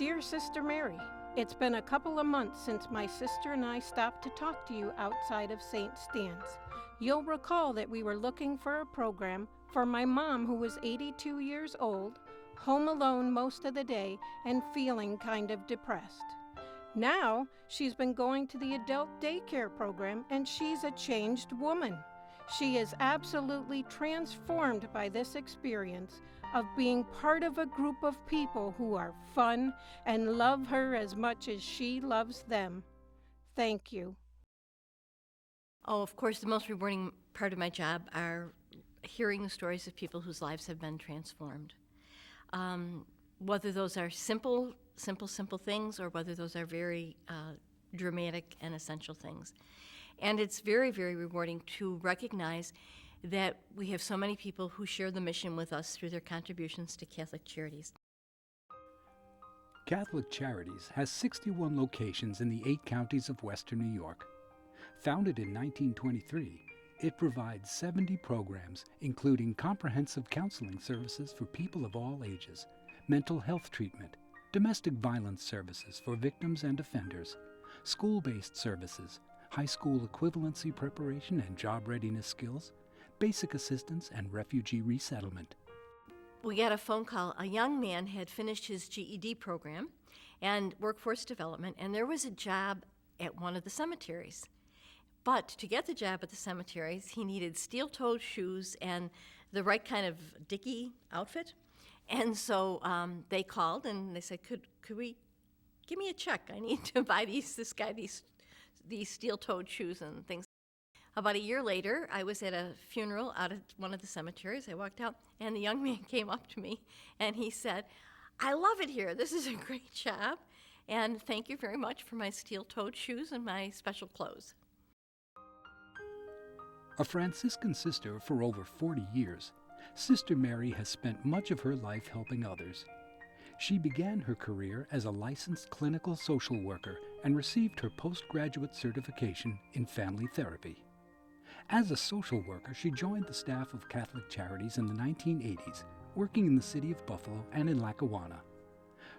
Dear Sister Mary, it's been a couple of months since my sister and I stopped to talk to you outside of St. Stan's. You'll recall that we were looking for a program for my mom, who was 82 years old, home alone most of the day and feeling kind of depressed. Now she's been going to the adult daycare program and she's a changed woman. She is absolutely transformed by this experience of being part of a group of people who are fun and love her as much as she loves them. Thank you. Oh, of course, the most rewarding part of my job are hearing the stories of people whose lives have been transformed. Whether those are simple things or whether those are very dramatic and essential things. And it's very, very rewarding to recognize that we have so many people who share the mission with us through their contributions to Catholic Charities. Catholic Charities has 61 locations in the 8 counties of western New York. Founded in 1923, it provides 70 programs, including comprehensive counseling services for people of all ages, mental health treatment, domestic violence services for victims and offenders, school-based services, high school equivalency preparation and job readiness skills, basic assistance, and refugee resettlement. We got a phone call. A young man had finished his GED program and workforce development, and there was a job at one of the cemeteries. But to get the job at the cemeteries, he needed steel-toed shoes and the right kind of dicky outfit. And so they called and they said, could we give me a check? I need to buy this guy these steel-toed shoes and things. About a year later, I was at a funeral out at one of the cemeteries. I walked out, and the young man came up to me, and he said, I love it here. This is a great job, and thank you very much for my steel-toed shoes and my special clothes. A Franciscan sister for over 40 years, Sister Mary has spent much of her life helping others. She began her career as a licensed clinical social worker and received her postgraduate certification in family therapy. As a social worker, she joined the staff of Catholic Charities in the 1980s, working in the city of Buffalo and in Lackawanna.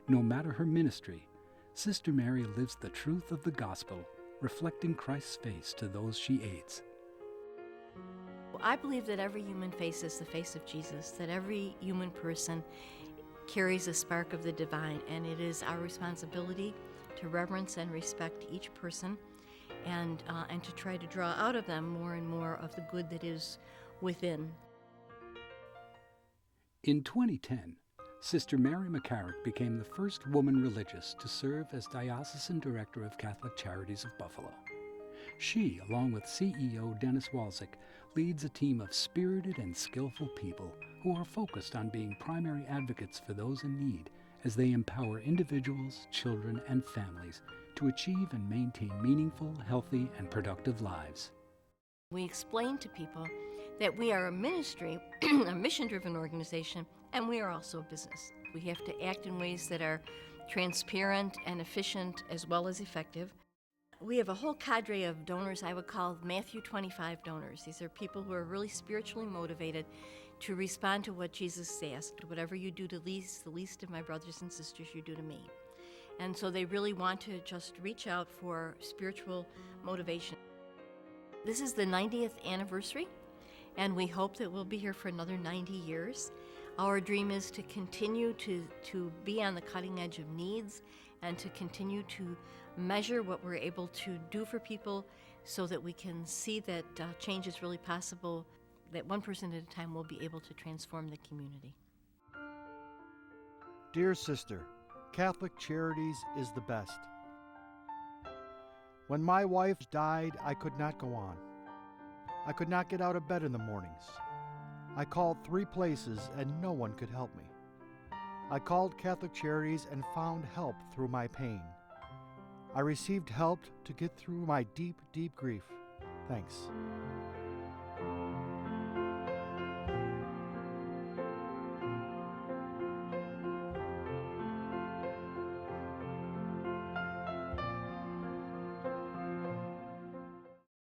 No matter her ministry, Sister Mary lives the truth of the gospel, reflecting Christ's face to those she aids. I believe that every human face is the face of Jesus, that every human person carries a spark of the divine, and it is our responsibility to reverence and respect each person and to try to draw out of them more and more of the good that is within. In 2010, Sister Mary McCarrick became the first woman religious to serve as Diocesan Director of Catholic Charities of Buffalo. She, along with CEO Dennis Walczyk, leads a team of spirited and skillful people who are focused on being primary advocates for those in need as they empower individuals, children, and families to achieve and maintain meaningful, healthy, and productive lives. We explain to people that we are a ministry, a mission-driven organization, and we are also a business. We have to act in ways that are transparent and efficient as well as effective. We have a whole cadre of donors I would call Matthew 25 donors. These are people who are really spiritually motivated to respond to what Jesus asked. Whatever you do to the least of my brothers and sisters, you do to me. And so they really want to just reach out for spiritual motivation. This is the 90th anniversary, and we hope that we'll be here for another 90 years. Our dream is to continue to be on the cutting edge of needs and to continue to measure what we're able to do for people so that we can see that change is really possible, that one person at a time will be able to transform the community. Dear sister, Catholic Charities is the best. When my wife died, I could not go on. I could not get out of bed in the mornings. I called 3 places and no one could help me. I called Catholic Charities and found help through my pain. I received help to get through my deep, deep grief. Thanks.